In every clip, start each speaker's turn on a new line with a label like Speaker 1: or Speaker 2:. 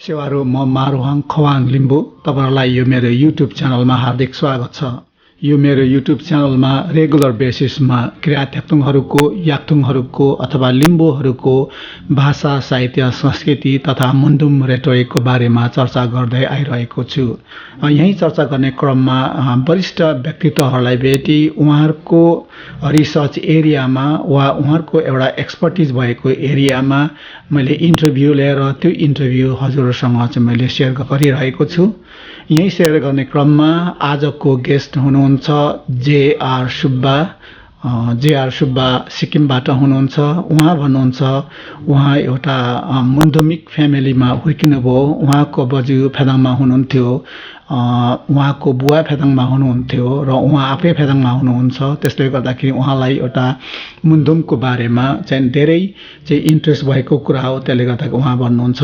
Speaker 1: सेवारो म मारुहाङ खवाङ लिम्बू तपाईहरुलाई यो मेरो युट्युब च्यानलमा हार्दिक स्वागत छ। यो मेरो युट्युब च्यानलमा रेगुलर बेसिसमा किराँत याक्थुङहरुको याक्थुङहरुको अथवा लिम्बूहरुको भाषा, साहित्य, संस्कृति तथा मुन्डुम रेटोएको बारेमा चर्चा गर्दै आइरहेको छु। यही चर्चा गर्ने क्रममा वरिष्ठ व्यक्तित्वहरुलाई भेटी उहाँहरुको रिसर्च एरियामा वा उहाँहरुको एउटा एक्सपर्टिज भएको एरियामा मैले इन्टरभ्यु लिएर त्यो इन्टरभ्यु हजुरहरुसँग चाहिँ मैले शेयर गरिरहेको छु। यही शेयर गर्ने क्रममा आजको गेस्ट हुनुहुन्छ जेआर सुब्बा। जेआर सुब्बा सिक्किमबाट हुनुहुन्छ। उहाँ भन्नुहुन्छ उहाँ एउटा मुन्डुमिक फ्यामिलीमा हुर्किनुभयो। उहाँको बजु फेदाङमा हुनुहुन्थ्यो, उहाँको बुवा फेदाङमा हुनुहुन्थ्यो र उहाँ आफै फेदाङमा हुनुहुन्छ। त्यसले गर्दाखेरि उहाँलाई एउटा मुन्डुमको बारेमा चाहिँ धेरै चाहिँ इन्ट्रेस्ट भएको कुरा हो। त्यसले गर्दा उहाँ भन्नुहुन्छ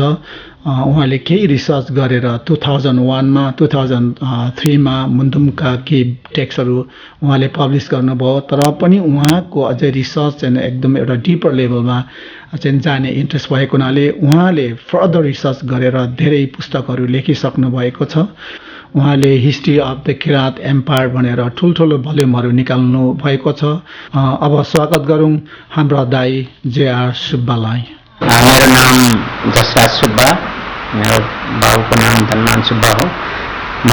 Speaker 1: उहाँले केही रिसर्च गरेर 2001 मा 2003 मा मुन्डुमका केही टेक्स्टहरु उहाँले पब्लिश गर्नुभयो। तर पनि उहाँको अझै रिसर्च चाहिँ एकदम एउटा डिपर लेभलमा चाहिँ जाने इन्ट्रेस्ट भएको हुनाले उहाँले फर्दर रिसर्च गरेर धेरै पुस्तकहरु लेखिसक्नु भएको छ। उहाँले history of the Kirat empire भनेर ठुलठुलो भल्युमहरु निकाल्नु भएको छ। अब स्वागत गरौं हाम्रो दाइ जेआर सुब्बालाई।
Speaker 2: मेरो नाम जसराज सुब्बा, मेरो बाबुको नाम धनमान सुब्बा हो। म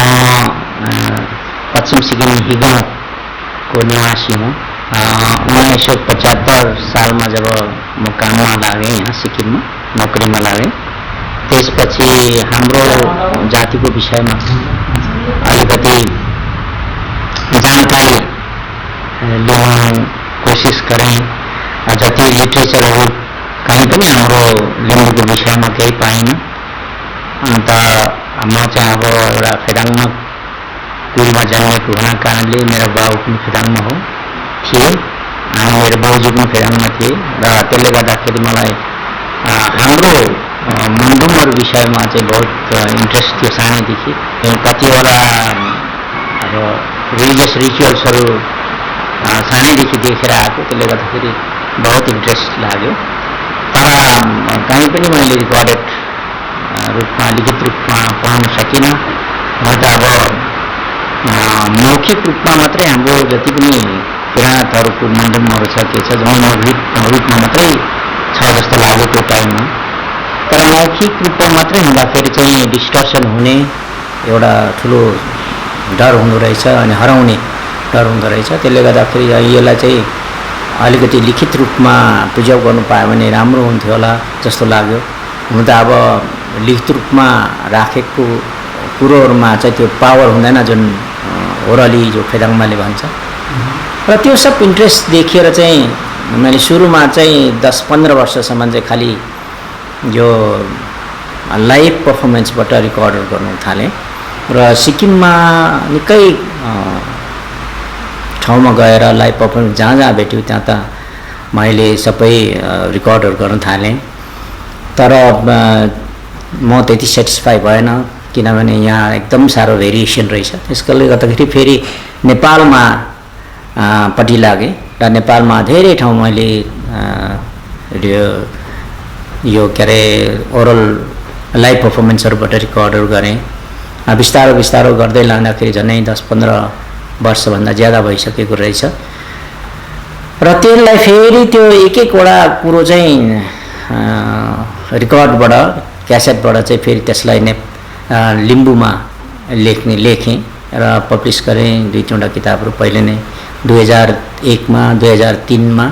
Speaker 2: पश्चिम सिक्किम हिगोको निवासी हुँ। 1975 सालमा जब म काममा लागेँ यहाँ सिक्किममा नोकरीमा लागेँ, त्यसपछि हाम्रो जातिको विषयमा अलिकति जानकारी लिने कोसिस गरेँ। जति लिटरेचरहरू कहीँ पनि हाम्रो लिम्बूको विषयमा केही पाइनँ। अन्त म चाहिँ अब एउटा फेदाङमा कुलमा जन्मेको हुना कारणले मेरो बाबु पनि फेदाङमा हो थिए अनि मेरो बाउजू पनि फेदाङमा थिए र त्यसले गर्दाखेरि मलाई हाम्रो मुन्डुमहरु विषयमा चाहिँ बहुत इन्ट्रेस्ट थियो सानैदेखि। कतिवटा अब रिलिजियस रिचुअल्सहरु सानैदेखि देखेर आएको, त्यसले गर्दाखेरि बहुत इन्ट्रेस्ट लाग्यो। तर कहीँ पनि मैले रिकर्डेड रूपमा लिखित रूपमा पाउन सकिनँ। म त अब मौखिक रूपमा मात्रै हाम्रो जति पनि किराँतहरुको मुन्डुमहरु छ के छ मौखिक रूपमा मात्रै छ जस्तो लाग्यो त्यो टाइममा। तर मौखिक रूपमा मात्रै हुँदाखेरि चाहिँ डिस्टर्सन हुने एउटा ठुलो डर हुँदो रहेछ अनि हराउने डर हुँदो रहेछ। त्यसले गर्दाखेरि यसलाई चाहिँ अलिकति लिखित रूपमा प्रिजर्भ गर्नु पायो भने राम्रो हुन्थ्यो होला जस्तो लाग्यो। हुन त अब लिखित रूपमा राखेको कुरोहरुमा चाहिँ त्यो पावर हुँदैन जुन ओरली जो फेदाङमाले भन्छ। र त्यो सब इन्ट्रेस्ट देखेर चाहिँ मैले सुरुमा चाहिँ 10-15 वर्षसम्म चाहिँ खाली यो लाइभ परफर्मेन्सबाट रिकर्डर गर्न थालेँ र सिक्किममा निकै ठाउँमा गएर लाइभ परफर्मेन्स जहाँ जहाँ भेट्यो त्यहाँ त मैले सबै रिकर्डर गर्न थालेँ। तर म त्यति सेटिस्फाई भएन किनभने यहाँ एकदम साह्रो भेरिएसन रहेछ। त्यसले गर्दाखेरि फेरि नेपालमा पट्टि लागेँ र नेपालमा धेरै ठाउँ मैले यो के अरे ओरल लाइभ पर्फर्मेन्सहरुबाट रिकर्डर गरेँ। बिस्तारो बिस्तारो गर्दै लाँदाखेरि झनै 10-15 वर्षभन्दा ज्यादा भइसकेको रहेछ। र त्यसलाई फेरि त्यो एक एकवटा कुरो चाहिँ रिकर्डबाट क्यासेटबाट चाहिँ फेरि त्यसलाई लिम्बूमा लेखेँ र पब्लिस गरेँ 2-3वटा किताबहरू पहिले नै 2001 मा 2003 मा।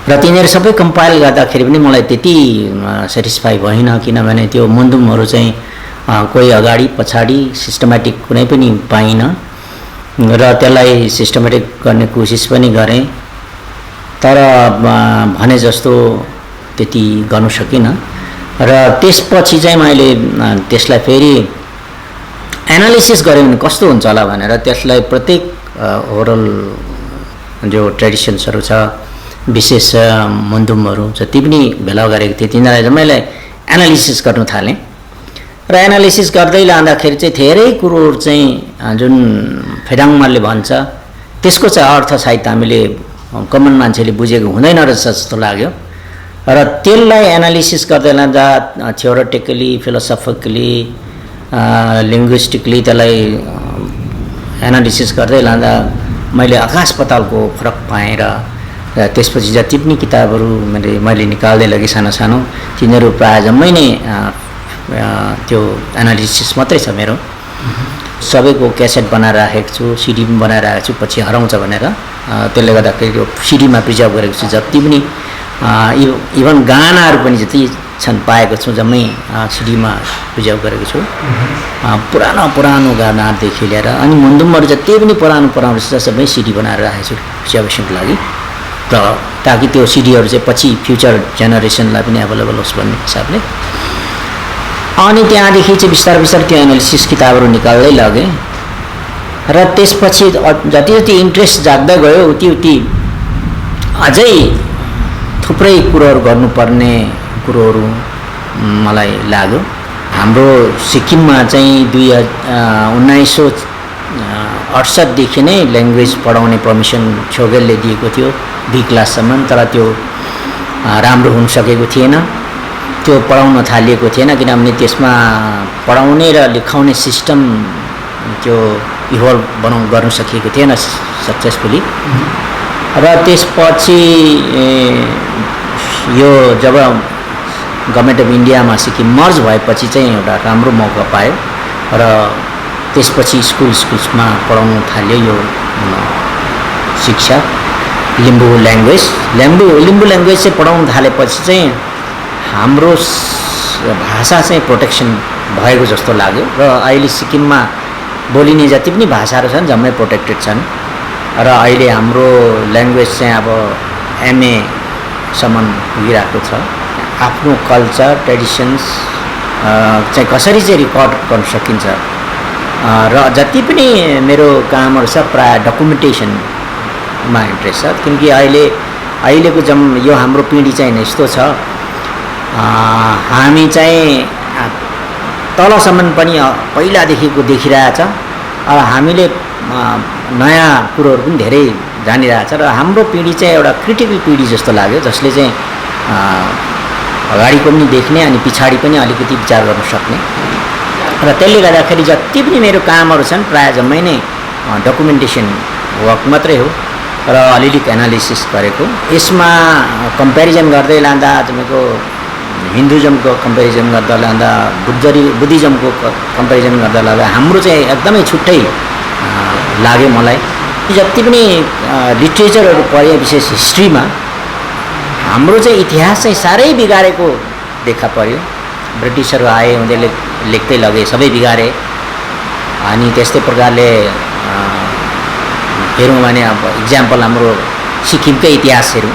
Speaker 2: र तिनीहरू सबै कम्पाइल गर्दाखेरि पनि मलाई त्यति सेटिस्फाई भएन किनभने त्यो मुन्डुमहरु चाहिँ कोही अगाडि पछाडी सिस्टमेटिक कुनै पनि पाइनँ र त्यसलाई सिस्टमेटिक गर्ने कोसिस पनि गरेँ। तर भने जस्तो त्यति गर्न सकिनँ। र त्यसपछि चाहिँ मैले त्यसलाई फेरि एनालिसिस गरेँ भने कस्तो हुन्छ होला भनेर त्यसलाई प्रत्येक ओरल जो ट्रेडिसन्सहरु छ विशेष मुन्डुमहरु जति पनि भेला गरेको थिए तिनीहरूलाई मैले एनालिसिस गर्न थालेँ। र एनालिसिस गर्दै लाँदाखेरि चाहिँ धेरै कुरोहरु चाहिँ जुन फेदाङमाले भन्छ त्यसको चाहिँ अर्थ सायद हामीले कमन मान्छेले बुझेको हुँदैन रहेछ जस्तो लाग्यो। र त्यसलाई एनालिसिस गर्दै लाँदा थियोरेटिकली फिलोसफिकली लिङ्ग्विस्टिकली त्यसलाई एनालिसिस गर्दै लाँदा मैले आकाश पातालको फरक पाएँ र त्यसपछि जति पनि किताबहरू मैले निकाल्दै लगेँ सानो सानो तिनीहरू प्रायः जम्मै नै त्यो एनालिसिस मात्रै छ मेरो। सबैको क्यासेट बनाएर राखेको छु, सिडी पनि बनाएर राखेको छु, पछि हराउँछ भनेर त्यसले गर्दाखेरि त्यो सिडीमा प्रिजर्भ गरेको छु। जति पनि इभन गानाहरू पनि जति छन् पाएको छु जम्मै सिडीमा प्रिजर्भ गरेको छु। पुरानो पुरानो गानादेखि लिएर अनि मुन्दुमहरू जति पनि पुरानो पुरानो छ सबै सिडी बनाएर राखेको छु प्रिजर्भेसनको लागि, र ताकि त्यो सिडीहरू चाहिँ पछि फ्युचर जेनेरेसनलाई पनि एभाइलेबल होस् भन्ने हिसाबले। अनि त्यहाँदेखि चाहिँ बिस्तारै बिस्तारै त्यो एनालिसिस किताबहरू निकाल्दै लगेँ र त्यसपछि जति जति इन्ट्रेस्ट जाग्दै गयो उति उति अझै थुप्रै कुरोहरू गर्नुपर्ने कुरोहरू मलाई लाग्यो। हाम्रो सिक्किममा चाहिँ 1968 देखि नै ल्याङ्ग्वेज पढाउने पर्मिसन छेउगेलले दिएको थियो बी क्लाससम्म, तर त्यो राम्रो हुन सकेको थिएन, त्यो पढाउन थालिएको थिएन किनभने त्यसमा पढाउने र लेखाउने सिस्टम त्यो इभल्भ गर्नु सकिएको थिएन सक्सेसफुली। र त्यसपछि यो जब गभर्मेन्ट अफ इन्डियामा सिक्किम मर्ज भएपछि चाहिँ एउटा राम्रो मौका पायो र त्यसपछि स्कुल्समा पढाउनु थाल्यो यो शिक्षा लिम्बू ल्याङ्ग्वेज चाहिँ पढाउनु थालेपछि चाहिँ हाम्रो भाषा चाहिँ प्रोटेक्सन भएको जस्तो लाग्यो र अहिले सिक्किममा बोलिने जति पनि भाषाहरू छन् जम्मै प्रोटेक्टेड छन् र अहिले हाम्रो ल्याङ्ग्वेज चाहिँ अब MA सम्म पुगिरहेको छ। आफ्नो कल्चर ट्रेडिसन्स चाहिँ कसरी चाहिँ रेकर्ड गर्न सकिन्छ र जति पनि मेरो कामहरू छ प्रायः डकुमेन्टेसनमा इन्ट्रेस्ट छ, किनकि अहिलेको यो हाम्रो पिँढी चाहिँ यस्तो छ, हामी चाहिँ तलसम्म पनि पहिलादेखिको देखिरहेछ, हामीले नयाँ कुरोहरू पनि धेरै जानिरहेछ र हाम्रो पिँढी चाहिँ एउटा क्रिटिकल पिँढी जस्तो लाग्यो, जसले चाहिँ अगाडिको पनि देख्ने अनि पछाडि पनि अलिकति विचार गर्न सक्ने। र त्यसले गर्दाखेरि जति पनि मेरो कामहरू छन् प्रायः जम्मै नै डकुमेन्टेसन वर्क मात्रै हो र अलिअलि एनालिसिस गरेको। यसमा कम्पेरिजन गर्दै लाँदा तपाईँको हिन्दुजमको कम्पेरिजन गर्दा लाँदा बुद्धिज्मको कम्पेरिजन गर्दा लाँदा हाम्रो चाहिँ एकदमै छुट्टै लाग्यो मलाई। जति पनि लिट्रेचरहरू पढे विशेष हिस्ट्रीमा हाम्रो चाहिँ इतिहास चाहिँ साह्रै बिगारेको देखा पर्यो। ब्रिटिसहरू आए, उनीहरूले लेख्दै लगे, सबै बिगारे। अनि त्यस्तै प्रकारले हेरौँ भने अब इक्जाम्पल हाम्रो सिक्किमकै इतिहास हेरौँ,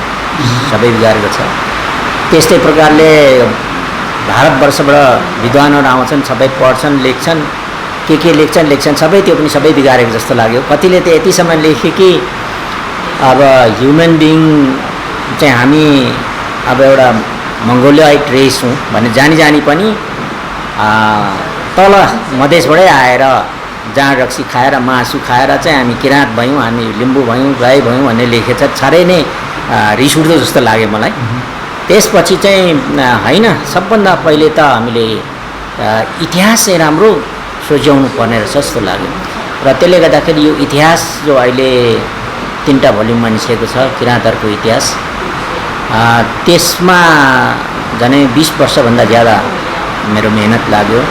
Speaker 2: सबै बिगारेको छ। त्यस्तै प्रकारले भारतवर्षबाट विद्वानहरू आउँछन्, सबै पढ्छन्, लेख्छन्, के लेख्छन् सबै त्यो पनि सबै बिगारेको जस्तो लाग्यो। कतिले त यतिसम्म लेखे कि अब ह्युमन बिइङ चाहिँ हामी अब एउटा मङ्गोलियाइट रेस हौँ भन्ने जानी पनि तल मधेसबाटै आएर जाँड रक्सी खाएर मासु खाएर चाहिँ हामी किराँत भयौँ, हामी लिम्बू भयौँ, राई भयौँ भन्ने लेखेछ। साह्रै नै रिस उठ्दो जस्तो लाग्यो मलाई। त्यसपछि चाहिँ होइन, सबभन्दा पहिले त हामीले इतिहास चाहिँ राम्रो सोझ्याउनु पर्ने रहेछ जस्तो लाग्यो। र त्यसले गर्दाखेरि यो इतिहास जो अहिले 3टा भोल्युममा निस्केको छ किराँतहरूको इतिहास, त्यसमा झनै 20 वर्षभन्दा ज्यादा मेरो मेहनत लाग्यो।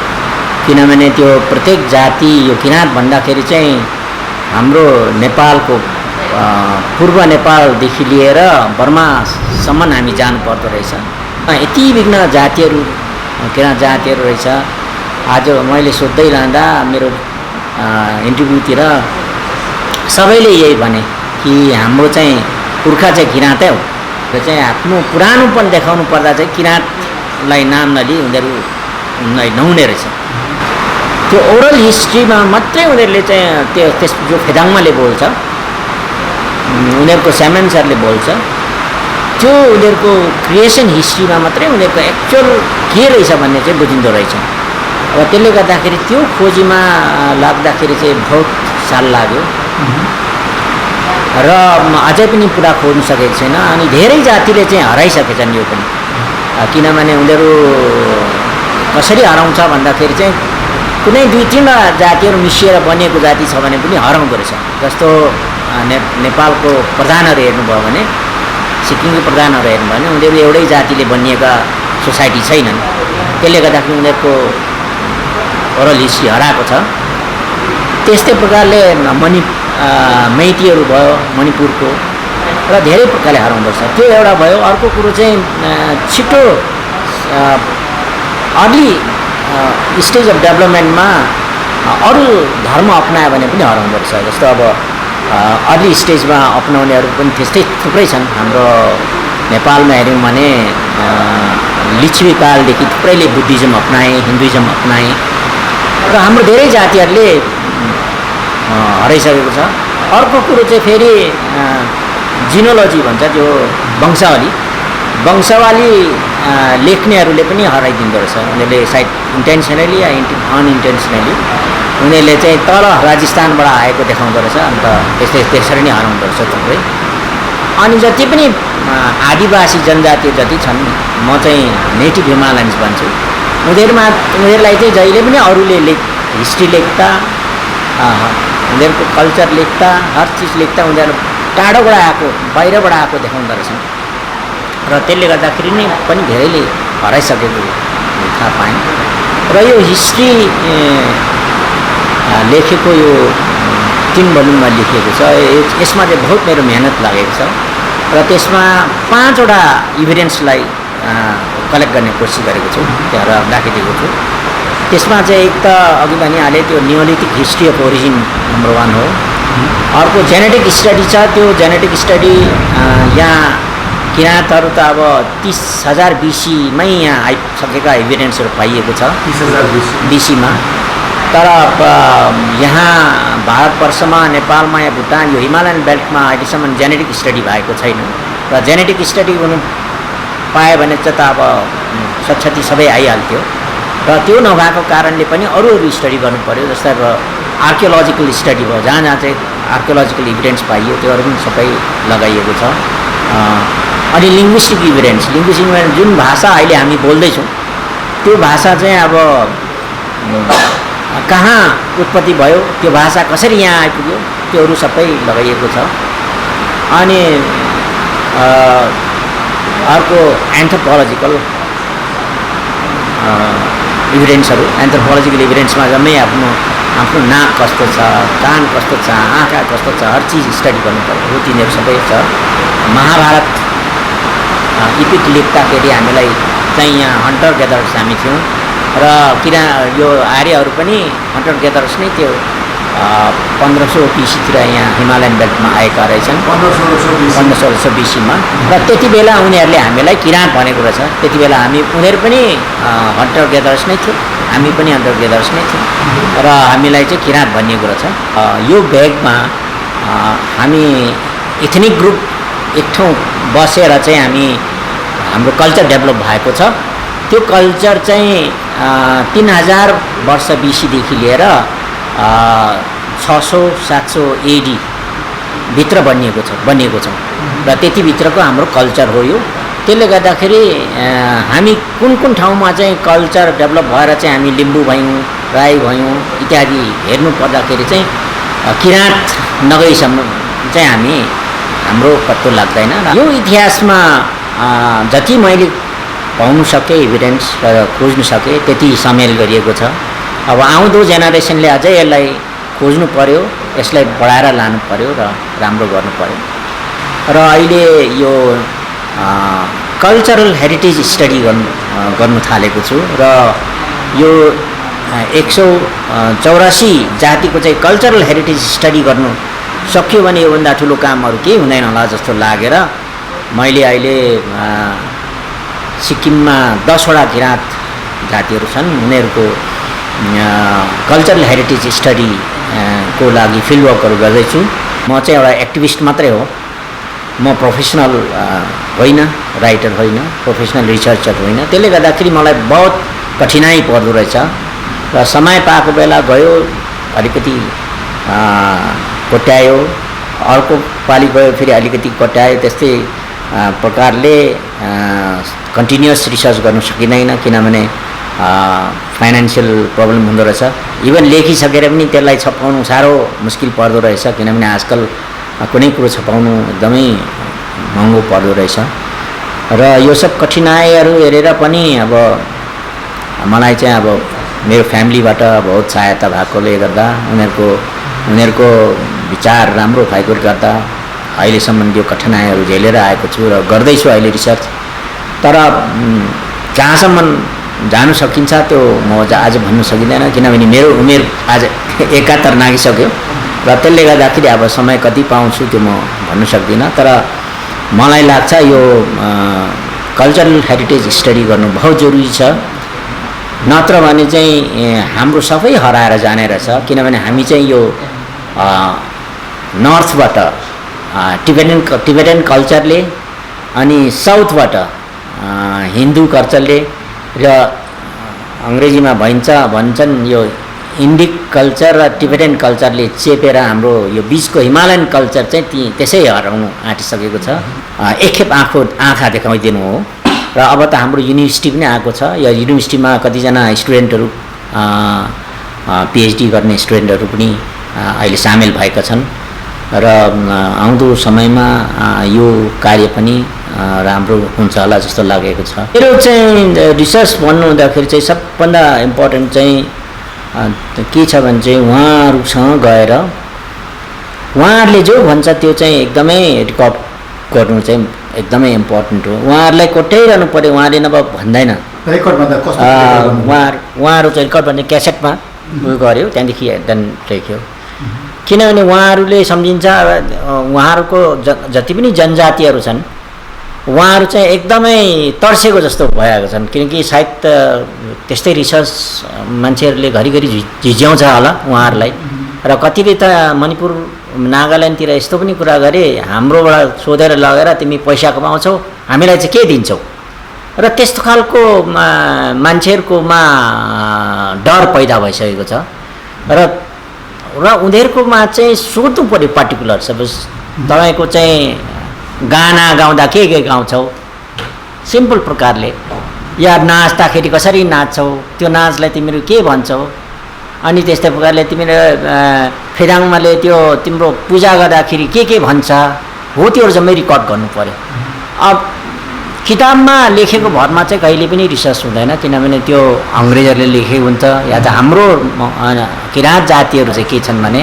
Speaker 2: किनभने त्यो प्रत्येक जाति यो किराँत भन्दाखेरि चाहिँ हाम्रो नेपालको पूर्व नेपालदेखि लिएर बर्मासम्म हामी जानु पर्दो रहेछ। यति विघ्न जातिहरू किराँत जातिहरू रहेछ। आज मैले सोध्दै लाँदा मेरो इन्टरभ्यूतिर सबैले यही भने कि हाम्रो चाहिँ पुर्खा चाहिँ किराँतै हो र चाहिँ आफ्नो पुरानोपन देखाउनु पर्दा चाहिँ किराँतलाई नाम नलिई उनीहरूलाई नहुने रहेछ। त्यो ओरल हिस्ट्रीमा मात्रै उनीहरूले चाहिँ त्यस जो फेदाङमाले बोल्छ, उनीहरूको स्यामेन्सरले बोल्छ, त्यो उनीहरूको क्रिएसन हिस्ट्रीमा मात्रै उनीहरूको एक्चुअल के रहेछ भन्ने चाहिँ बुझिँदो रहेछ। र त्यसले गर्दाखेरि त्यो खोजीमा लाग्दाखेरि चाहिँ बहुत साल लाग्यो र अझै पनि पुरा खोज्न सकेको छैन। अनि धेरै जातिले चाहिँ हराइसकेछन् यो पनि। किनभने उनीहरू कसरी हराउँछ भन्दाखेरि चाहिँ कुनै 2-3 जातिहरू मिसिएर बनिएको जाति छ भने पनि हराउँदो रहेछ। जस्तो नेपालको प्रधानहरू हेर्नुभयो भने, सिक्किमको प्रधानहरू हेर्नुभयो भने उनीहरू एउटै जातिले बनिएका सोसाइटी छैनन्। त्यसले गर्दाखेरि उनीहरूको ओरल हिस्ट्री हराएको छ। त्यस्तै प्रकारले मेइतीहरू भयो मणिपुरको र धेरै प्रकारले हराउँदो रहेछ। त्यो एउटा भयो। अर्को कुरो चाहिँ छिटो अर्ली स्टेज अफ डेभलपमेन्टमा अरू धर्म अपनायो भने पनि हराउँदो रहेछ। जस्तो अब अर्ली स्टेजमा अपनाउनेहरू पनि त्यस्तै थुप्रै छन्। हाम्रो नेपालमा हेऱ्यौँ भने लिच्छवी कालदेखि थुप्रैले बुद्धिज्म अपनाए, हिन्दुइज्म अपनाए र हाम्रो धेरै जातिहरूले हराइसकेको छ। अर्को कुरो चाहिँ फेरि जिनोलोजी भन्छ, त्यो वंशावली लेख्नेहरूले पनि हराइदिँदो रहेछ। उनीहरूले सायद इन्टेन्सनली या अनइन्टेन्सनली उनीहरूले चाहिँ तल राजस्थानबाट आएको देखाउँदो रहेछ। अन्त त्यसरी नै हराउँदो रहेछ थुप्रै। अनि जति पनि आदिवासी जनजाति जति छन्, म चाहिँ नेटिभ हिमालयन्स भन्छु, उनीहरूलाई चाहिँ जहिले पनि अरूले हिस्ट्री लेख्दा, उनीहरूको कल्चर लेख्दा, हर चिज लेख्दा उनीहरू टाढोबाट आएको, बाहिरबाट आएको देखाउँदो रहेछन्। र त्यसले गर्दाखेरि नै पनि धेरैले हराइसकेको थाहा पाएँ। र यो हिस्ट्री लेखेको यो 3 भोल्युममा लेखिएको छ। यसमा चाहिँ बहुत मेरो मेहनत लागेको छ र त्यसमा 5वटा इभिडेन्सलाई कलेक्ट गर्ने कोसिस गरेको छु, त्यहाँ राखिदिएको छु। त्यसमा चाहिँ एक त अघि भनिहालेँ, त्यो Neolithic history of origin number 1 हो। अर्को जेनेटिक स्टडी छ। त्यो जेनेटिक स्टडी यहाँ किराँतहरू त अब 30,000 BC-मै यहाँ आइसकेका इभिडेन्सहरू पाइएको छ, 30,000 BC-मा। तर यहाँ भारतवर्षमा, नेपालमा या भुटान, यो हिमालयन बेल्टमा अहिलेसम्म जेनेटिक स्टडी भएको छैन। र जेनेटिक स्टडी गर्नु पायो भने चाहिँ त अब स्वच्छती सबै आइहाल्थ्यो। र त्यो नभएको कारणले पनि अरू स्टडी गर्नु पऱ्यो। जस्तै अब आर्कियोलोजिकल स्टडी भयो, जहाँ चाहिँ आर्कियोलोजिकल इभिडेन्स पाइयो त्योहरू पनि सबै लगाइएको छ। अनि लिङ्ग्विस्टिक इभिडेन्स जुन भाषा अहिले हामी बोल्दैछौँ त्यो भाषा चाहिँ अब कहाँ उत्पत्ति भयो, त्यो भाषा कसरी यहाँ आइपुग्यो, त्योहरू सबै लगाइएको छ। अनि अर्को एन्थ्रोपोलोजिकल इभिडेन्सहरू, एन्थ्रोपोलोजिकल इभिडेन्समा जम्मै आफ्नो नाक कस्तो छ, कान कस्तो छ, आँखा कस्तो छ, हर चिज स्टडी गर्नु पर्यो। हो तिनीहरू सबै छ। महाभारत इपिक लेख्दाखेरि हामीलाई चाहिँ यहाँ हन्टर गेदर्स हामी थियौँ र यो आर्यहरू पनि हन्टर गेदर्स नै त्यो 1500 BC-तिर यहाँ हिमालयन बेल्टमा आएका रहेछन्, 1500 BC-मा। र त्यति बेला उनीहरूले हामीलाई किराँत भनेको रहेछ। त्यति बेला उनीहरू पनि हन्टर गेदर्स नै थियो, हामी पनि हन्टर गेदर्स नै थियौँ र हामीलाई चाहिँ किराँत भनिएको रहेछ। यो भेगमा हामी इथनिक ग्रुप एक ठाउँ बसेर चाहिँ हाम्रो कल्चर डेभलप भएको छ। त्यो कल्चर चाहिँ 3000 वर्ष BC-देखि लिएर 600-700 AD भित्र बनिएको छ र त्यति भित्रको हाम्रो कल्चर हो यो। त्यसले गर्दाखेरि हामी कुन ठाउँमा चाहिँ कल्चर डेभलप भएर चाहिँ हामी लिम्बू भयौँ, राई भयौँ इत्यादि हेर्नु पर्दाखेरि चाहिँ किराँत नगइसम्म चाहिँ हाम्रो पत्तो लाग्दैन। यो इतिहासमा जति मैले पाउनु सकेँ इभिडेन्स र खोज्नु सकेँ त्यति सामेल गरिएको छ। अब आउँदो जेनेरेसनले अझै यसलाई खोज्नु पर्यो, यसलाई बढाएर लानु पर्यो र राम्रो गर्नु पर्यो। र अहिले यो कल्चरल हेरिटेज स्टडी गर्नु थालेको छु र यो 184 जातिको चाहिँ कल्चरल हेरिटेज स्टडी गर्नु सक्यो भने योभन्दा ठुलो कामहरू केही हुँदैन होला जस्तो लागेर मैले अहिले सिक्किममा 10वटा किराँत जातिहरू छन्, उनीहरूको कल्चरल हेरिटेज स्टडी को लागि फिल्ड वर्कहरू गर्दैछु। म चाहिँ एउटा एक्टिभिस्ट मात्रै हो, म प्रोफेसनल होइन, राइटर होइन, प्रोफेसनल रिसर्चर होइन। त्यसले गर्दाखेरि मलाई बहुत कठिनाइ पर्दो रहेछ र समय पाएको बेला गयो, अलिकति कोट्यायो, अर्को पालि गयो फेरि अलिकति कोट्यायो, त्यस्तै प्रकारले कन्टिन्युअस रिसर्च गर्न सकिँदैन, किनभने फाइनेन्सियल प्रब्लम हुँदो रहेछ। इभन लेखिसकेर पनि त्यसलाई छपाउनु साह्रो मुस्किल पर्दो रहेछ, किनभने आजकल कुनै कुरो छपाउनु एकदमै महँगो पर्दो रहेछ। र यो सब कठिनाइहरू हेरेर पनि अब मलाई चाहिँ अब मेरो फ्यामिलीबाट बहुत सहायता भएकोले गर्दा उनीहरूको विचार राम्रो भएकोले गर्दा अहिलेसम्म यो कठिनाइहरू झेलेर आएको छु र गर्दैछु अहिले रिसर्च। तर जहाँसम्म जानु सकिन्छ त्यो म आज भन्नु सकिँदैन, किनभने मेरो उमेर आज 71 नागिसक्यो र त्यसले गर्दाखेरि अब समय कति पाउँछु त्यो म भन्नु सक्दिनँ। तर मलाई लाग्छ यो कल्चरल हेरिटेज स्टडी गर्नु बहुत जरुरी छ, नत्र भने चाहिँ हाम्रो सबै हराएर जाने रहेछ। किनभने हामी चाहिँ यो नर्थबाट टिबेटन कल्चरले अनि साउथबाट हिन्दू कल्चरले र अङ्ग्रेजीमा भन्छन् यो इन्डिक कल्चर र टिबेटन कल्चरले चेपेर हाम्रो यो बिचको हिमालयन कल्चर चाहिँ त्यसै हराउनु आँटिसकेको छ। एकखेप आँखा देखाइदिनु हो। र अब त हाम्रो युनिभर्सिटी पनि आएको छ। यो युनिभर्सिटीमा कतिजना स्टुडेन्टहरू पिएचडी गर्ने स्टुडेन्टहरू पनि अहिले सामेल भएका छन् र आउँदो समयमा यो कार्य पनि राम्रो हुन्छ होला जस्तो लागेको छ। मेरो चाहिँ रिसर्च भन्नु हुँदाखेरि चाहिँ सबभन्दा इम्पोर्टेन्ट चाहिँ के छ भने चाहिँ उहाँहरूसँग गएर उहाँहरूले जो भन्छ त्यो चाहिँ एकदमै रेकर्ड गर्नु चाहिँ एकदमै इम्पोर्टेन्ट हो। उहाँहरूलाई कोट्याइरहनु पऱ्यो, उहाँले नभए भन्दैन। उहाँहरू चाहिँ रेकर्ड भन्ने क्यासेटमा उयो गऱ्यो, त्यहाँदेखि लेख्यो। किनभने उहाँहरूले सम्झिन्छ उहाँहरूको जति पनि जनजातिहरू छन् उहाँहरू चाहिँ एकदमै तर्सेको जस्तो भएका छन्, किनकि सायद त्यस्तै रिसर्च मान्छेहरूले घरिघरि झिझ्याउँछ होला उहाँहरूलाई। र कतिले त मणिपुर नागाल्यान्डतिर यस्तो पनि कुरा गरे, हाम्रोबाट सोधेर लगेर तिमी पैसा कमाउँछौ, हामीलाई चाहिँ के दिन्छौ? र त्यस्तो खालको मान्छेहरूकोमा डर पैदा भइसकेको छ। र उनीहरूकोमा चाहिँ सोध्नु पऱ्यो पार्टिकुलर। सपोज तपाईँको चाहिँ गाना गाउँदा के गाउँछौ, सिम्पल प्रकारले, या नाच्दाखेरि कसरी नाच्छौ, त्यो नाचलाई तिमीहरू के भन्छौ, अनि त्यस्तै प्रकारले तिमीले फेदाङमाले त्यो तिम्रो पूजा गर्दाखेरि के भन्छ हो, त्योहरू जम्मै रेकर्ड गर्नु पऱ्यो। अब किताबमा लेखेको भरमा चाहिँ कहिले पनि रिसर्च हुँदैन, किनभने त्यो अङ्ग्रेजहरूले लेखेको हुन्छ या त हाम्रो किराँत जातिहरू चाहिँ के छन् भने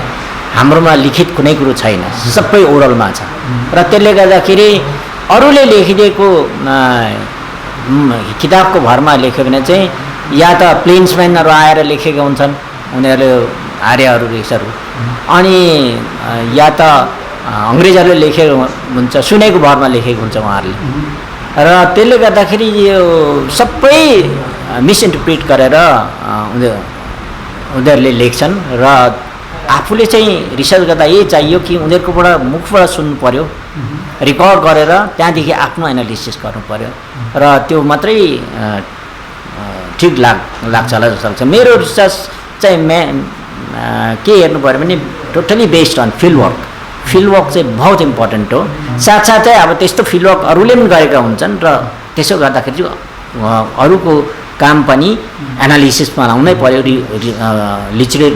Speaker 2: हाम्रोमा लिखित कुनै कुरो छैन, सबै ओरलमा छ। र त्यसले गर्दाखेरि अरूले लेखिदिएको किताबको भरमा लेख्यो भने चाहिँ या त प्लेन्सम्यानहरू आएर लेखेका हुन्छन्, उनीहरूले आर्यहरू रेसहरू, अनि या त अङ्ग्रेजहरूले लेखेको हुन्छ, सुनेको भरमा लेखेको हुन्छ उहाँहरूले। र त्यसले गर्दाखेरि यो सबै मिसइन्टरप्रिट गरेर उनीहरूले लेख्छन्। र आफूले चाहिँ रिसर्च गर्दा यही चाहियो कि उनीहरूकोबाट मुखबाट सुन्नु पऱ्यो, रेकर्ड गरेर त्यहाँदेखि आफ्नो एनालिसिस गर्नु पऱ्यो, र त्यो मात्रै ठिक लाग्छ होला जस्तो लाग्छ। मेरो रिसर्च चाहिँ के हेर्नु पऱ्यो भने totally based on field work चाहिँ बहुत इम्पोर्टेन्ट हो। साथसाथै अब त्यस्तो फिल्ड वर्क अरूले पनि गरेका हुन्छन्, र त्यसो गर्दाखेरि चाहिँ अरूको काम पनि एनालिसिस बनाउनै पऱ्यो,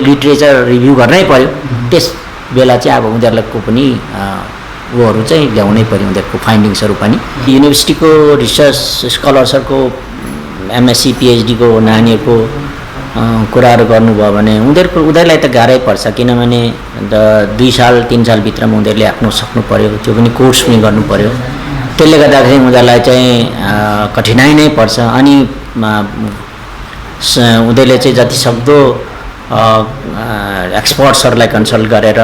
Speaker 2: लिटरेचर रिभ्यू गर्नै पऱ्यो। त्यस बेला चाहिँ अब उनीहरूको पनि ऊहरू चाहिँ ल्याउनै पऱ्यो, उनीहरूको फाइन्डिङ्सहरू पनि। युनिभर्सिटीको रिसर्च स्कलर्सहरूको एमएससी पिएचडीको नानीहरूको कुराहरू गर्नुभयो भने उनीहरूलाई त गाह्रै पर्छ, किनभने 2 साल 3 सालभित्रमा उनीहरूले आफ्नो सक्नु पऱ्यो, त्यो पनि कोर्स पनि गर्नु पऱ्यो। त्यसले गर्दाखेरि उनीहरूलाई चाहिँ कठिनाइ नै पर्छ। अनि उनीहरूले चाहिँ जतिसक्दो एक्सपर्ट्सहरूलाई कन्सल्ट गरेर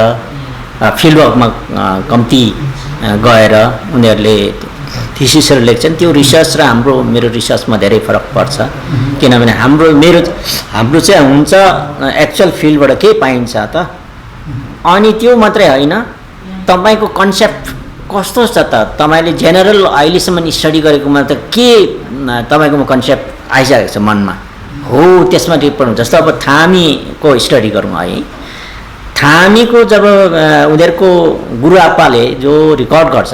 Speaker 2: फिल्डवर्कमा कम्ती गएर उनीहरूले थिसिसहरू लेख्छन्। त्यो रिसर्च र मेरो रिसर्चमा धेरै फरक पर्छ, किनभने हाम्रो चाहिँ हुन्छ एक्चुअल फिल्डबाट के पाइन्छ त, अनि त्यो मात्रै होइन तपाईँको कन्सेप्ट कस्तो छ त, तपाईँले जेनरल अहिलेसम्म स्टडी गरेकोमा त के तपाईँकोमा कन्सेप्ट आइसकेको छ मनमा हो, त्यसमा टिप्पणी हुन्छ। जस्तो अब थामीको स्टडी गरौँ है, थामीको जब उनीहरूको गुरुआप्पाले जो रेकर्ड गर्छ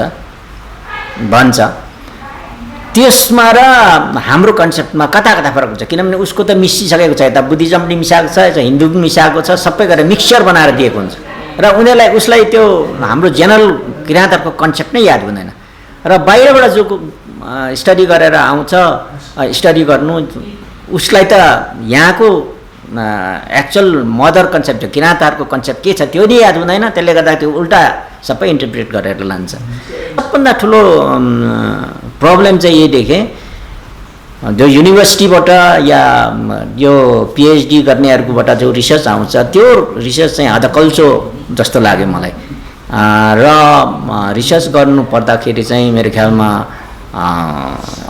Speaker 2: भन्छ त्यसमा र हाम्रो कन्सेप्टमा कता कता फरक हुन्छ किनभने उसको त मिसिसकेको छ यता बुद्धिज्म पनि मिसाएको छ यता हिन्दू पनि मिसाएको छ सबै गरेर मिक्सचर बनाएर दिएको हुन्छ र उनीहरूलाई उसलाई त्यो हाम्रो जेनरल किराँतहरूको कन्सेप्ट नै याद हुँदैन र बाहिरबाट जो स्टडी गरेर आउँछ स्टडी गर्नु उसलाई त यहाँको एक्चुअल मदर कन्सेप्ट किराँतहरूको कन्सेप्ट के छ त्यो नि याद हुँदैन त्यसले गर्दा त्यो उल्टा सबै इन्टरप्रेट गरेर लान्छ सबभन्दा ठुलो प्रब्लम चाहिँ यही देखेँ जो युनिभर्सिटीबाट या यो पिएचडी गर्नेहरूकोबाट जो रिसर्च आउँछ त्यो रिसर्च चाहिँ हदकल्चो जस्तो लाग्यो मलाई र रिसर्च गर्नु पर्दाखेरि चाहिँ मेरो ख्यालमा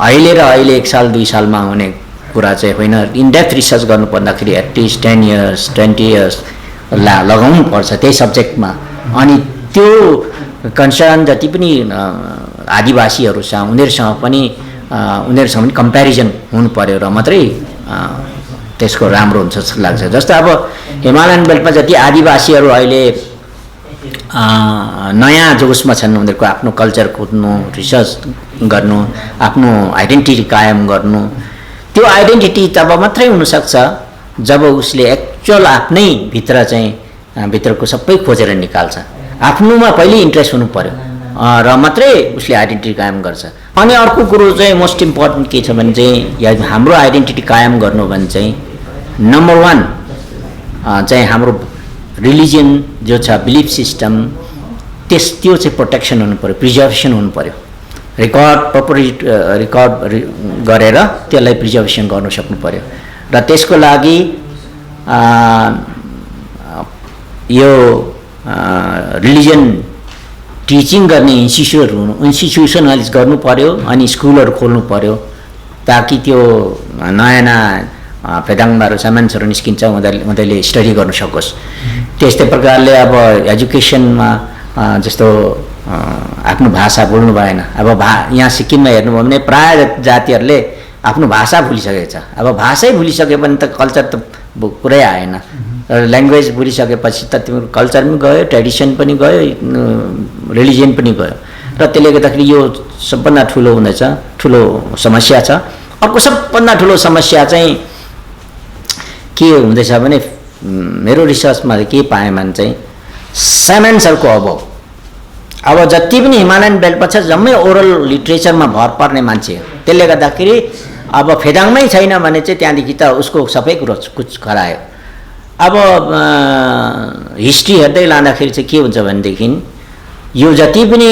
Speaker 2: अहिले 1 साल 2 सालमा हुने कुरा चाहिँ होइन इनडेप्थ रिसर्च गर्नु पर्दाखेरि एटलिस्ट 10 इयर्स 20 इयर्स लगाउनु पर्छ त्यही सब्जेक्टमा अनि त्यो कन्सर्न जति पनि आदिवासीहरू छ उनीहरूसँग पनि कम्पेरिजन हुनु पर्यो र मात्रै त्यसको राम्रो हुन्छ जस्तो लाग्छ जस्तो अब हिमालयन बेल्टमा जति आदिवासीहरू अहिले नयाँ जोसमा छन् उनीहरूको आफ्नो कल्चर खोज्नु रिसर्च गर्नु आफ्नो आइडेन्टिटी कायम गर्नु त्यो आइडेन्टिटी तब मात्रै हुनसक्छ जब उसले एक्चुअल आफ्नै भित्रको सबै खोजेर निकाल्छ आफ्नोमा पहिले इन्ट्रेस्ट हुनु पर्यो र मात्रै उसले आइडेन्टिटी कायम गर्छ अनि अर्को कुरो चाहिँ मोस्ट इम्पोर्टेन्ट के छ भने चाहिँ हाम्रो आइडेन्टिटी कायम गर्नु भने चाहिँ नम्बर 1 चाहिँ हाम्रो रिलिजियन जो छ बिलिफ सिस्टम त्यो चाहिँ प्रोटेक्सन हुनु पर्यो प्रिजर्भेसन हुनु पर्यो रेकर्ड गरेर त्यसलाई प्रिजर्भेसन गर्न सक्नु पर्यो र त्यसको लागि यो रिलिजन टिचिङ गर्ने इन्स्टिट्युसनलाइज गर्नु पर्यो अनि स्कुलहरू खोल्नु पर्यो ताकि त्यो नयाँ फेदाङमाहरू सामान्सहरू निस्किन्छ उनीहरूले स्टडी गर्न सकोस् त्यस्तै प्रकारले अब एजुकेसनमा जस्तो आफ्नो भाषा बोल्नु भएन अब यहाँ सिक्किममा हेर्नुभयो भने प्राय जातिहरूले आफ्नो भाषा भुलिसकेको छ अब भाषै भुलिसक्यो भने त कल्चर त पुरै आएन ल्याङ्ग्वेज भुलिसकेपछि त तिम्रो कल्चर पनि गयो ट्रेडिसन पनि गयो रिलिजियन पनि गयो र त्यसले गर्दाखेरि यो सबभन्दा ठुलो समस्या छ अर्को सबभन्दा ठुलो समस्या चाहिँ के हुँदैछ भने मेरो रिसर्चमा के पाएँ भने चाहिँ सेमेन्सहरूको अभाव अब जति पनि हिमालयन बेल्टमा छ जम्मै ओरल लिट्रेचरमा भर पर्ने मान्छे त्यसले गर्दाखेरि अब फेदाङमै छैन भने चाहिँ त्यहाँदेखि त उसको सबै कुरो कुछ खरायो अब हिस्ट्री हेर्दै लाँदाखेरि चाहिँ के हुन्छ भनेदेखि यो जति पनि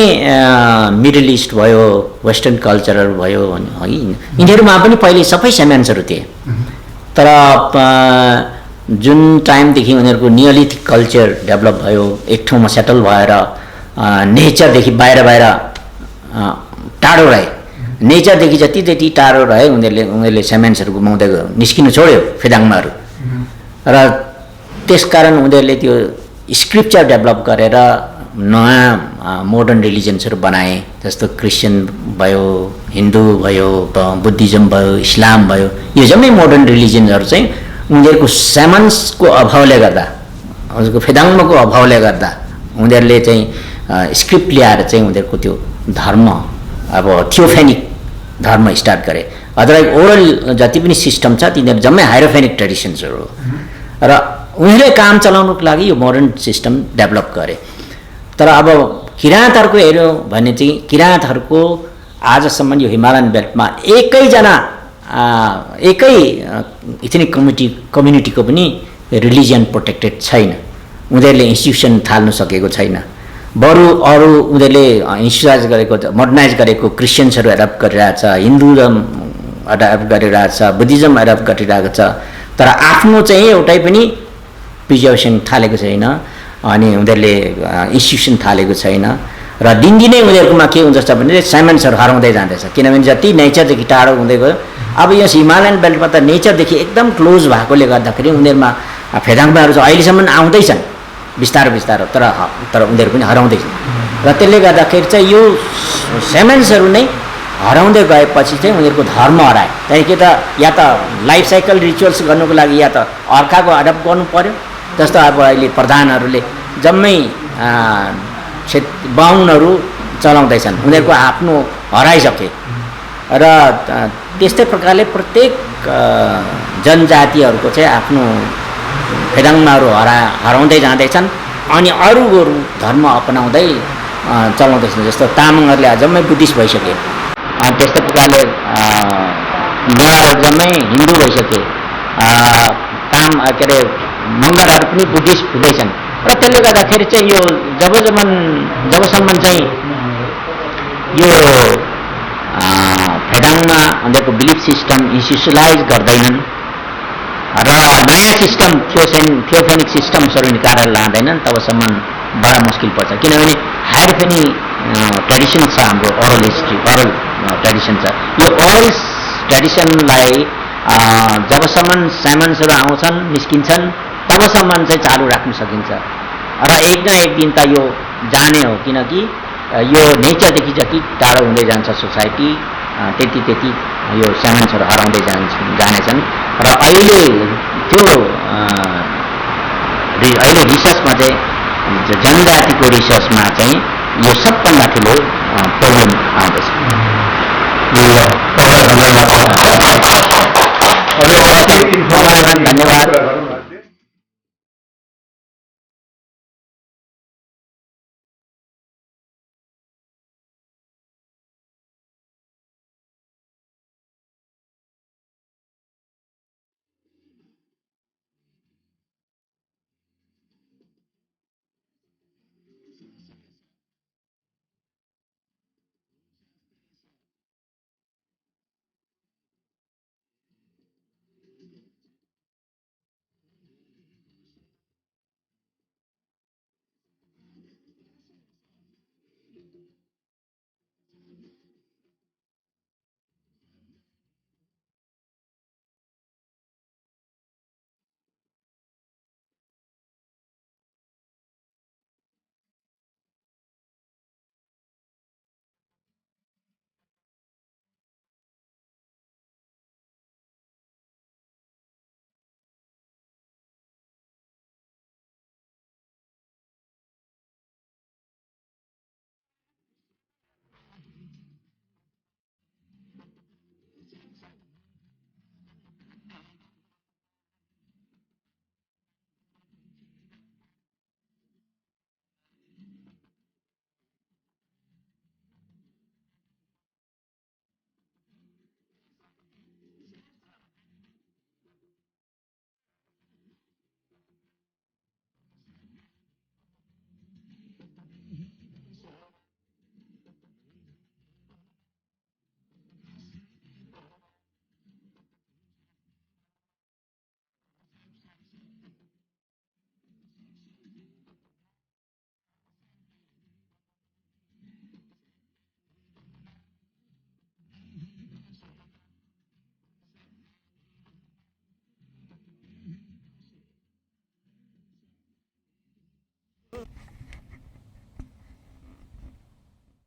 Speaker 2: मिडल इस्ट भयो वेस्टर्न कल्चरहरू भयो है यिनीहरूमा पनि पहिले सबै सेमेन्सहरू थिए तर जुन टाइमदेखि उनीहरूको नियोलिथिक कल्चर डेभलप भयो एक ठाउँमा सेटल भएर नेचरदेखि बाहिर टाढो रहे नेचरदेखि जति टाढो रहे उनीहरूले सेमेन्सहरू गुमाउँदै निस्किनु छोड्यो फेदाङमाहरू र त्यसकारण उनीहरूले त्यो स्क्रिप्चर डेभलप गरेर नयाँ मोडर्न रिलिजन्सहरू बनाए जस्तो क्रिस्चियन भयो हिन्दू भयो बुद्धिज्म भयो इस्लाम भयो यो जम्मै मोडर्न रिलिजन्सहरू चाहिँ उनीहरूको सेमेन्सको अभावले गर्दा उनीहरूको फेदाङमाको अभावले गर्दा उनीहरूले चाहिँ स्क्रिप्ट ल्याएर चाहिँ उनीहरूको त्यो धर्म अब थियोफेनिक धर्म स्टार्ट गरे अदरवाइज ओरल जति पनि सिस्टम छ तिनीहरू जम्मै हाइरोफेनिक ट्रेडिसन्सहरू र उनीहरूले काम चलाउनुको लागि यो मोडर्न सिस्टम डेभलप गरे तर अब किराँतहरूको हेऱ्यौँ भने चाहिँ किराँतहरूको आजसम्म यो हिमालयन बेल्टमा एकै इथनिक कम्युनिटीको पनि रिलिजियन प्रोटेक्टेड छैन उनीहरूले इन्स्टिट्युसन थाल्नु सकेको छैन बरु अरू उनीहरूले इन्स्टिट्युलाइज गरेको मोडर्नाइज गरेको क्रिस्चियन्सहरू एडप्ट गरिरहेछ हिन्दुजम एडप्ट गरिरहेछ बुद्धिज्म एडप्ट गरिरहेको छ तर आफ्नो चाहिँ एउटै पनि प्रिजर्भेसन थालेको छैन अनि उनीहरूले इन्स्टिट्युसन थालेको छैन र दिनदिनै उनीहरूकोमा के हुन्छ भने सेमेन्सहरू हराउँदै जाँदैछ किनभने जति नेचरदेखि टाढो हुँदै गयो अब यस हिमालयन बेल्टमा त नेचरदेखि एकदम क्लोज भएकोले गर्दाखेरि उनीहरूमा फेदाङमाहरू चाहिँ अहिलेसम्म आउँदैछन् बिस्तारो तर उनीहरू पनि हराउँदैछन् र त्यसले गर्दाखेरि चाहिँ यो सेमेन्सहरू नै हराउँदै गएपछि चाहिँ उनीहरूको धर्म हरायो त्यहाँदेखि त या त लाइफ साइकल रिचुअल्स गर्नुको लागि या त अर्काको एडप्ट गर्नु पर्यो जस्तो अब अहिले प्रधानहरूले जम्मै बाहुनहरू चलाउँदैछन् उनीहरूको आफ्नो हराइसके र त्यस्तै प्रकारले प्रत्येक जनजातिहरूको चाहिँ आफ्नो फेदाङ्माहरू हराउँदै जाँदैछन् अनि अरू धर्म अपनाउँदै चलाउँदैछन्। जस्तो तामाङहरूले जम्मै बुद्धिस्ट भइसके, त्यस्तै प्रकारले नेवार जम्मै हिन्दू भइसके, के अरे मगरहरू पनि बुद्धिस्ट हुँदैछन्। र त्यसले गर्दाखेरि चाहिँ यो जबसम्म चाहिँ यो फेदाङमा उनीहरूको बिलिफ सिस्टम इन्स्टिट्युसनलाइज गर्दैनन् र नयाँ सिस्टम थियोफेनिक सिस्टम्सहरू निकालेर लाँदैनन् तबसम्म बडा मुस्किल पर्छ। किनभने हाइरफेनी ट्रेडिसन छ हाम्रो, ओरल हिस्ट्री, ओरल ट्रेडिसन छ। यो ओरल ट्रेडिसनलाई जबसम्म स्यामन्सहरू आउँछन् निस्किन्छन् तबसम्म चाहिँ चालु राख्न सकिन्छ र एक न एक दिन त यो जाने हो, किनकि यो नेचरदेखि जति टाढो हुँदै जान्छ सोसाइटी त्यति यो स्यामन्सहरू हराउँदै जानेछन्। र अहिले रिसर्चमा चाहिँ जनजातिको रिसर्चमा चाहिँ यो सबभन्दा ठुलो प्रब्लम आउँदैछ। धन्यवाद।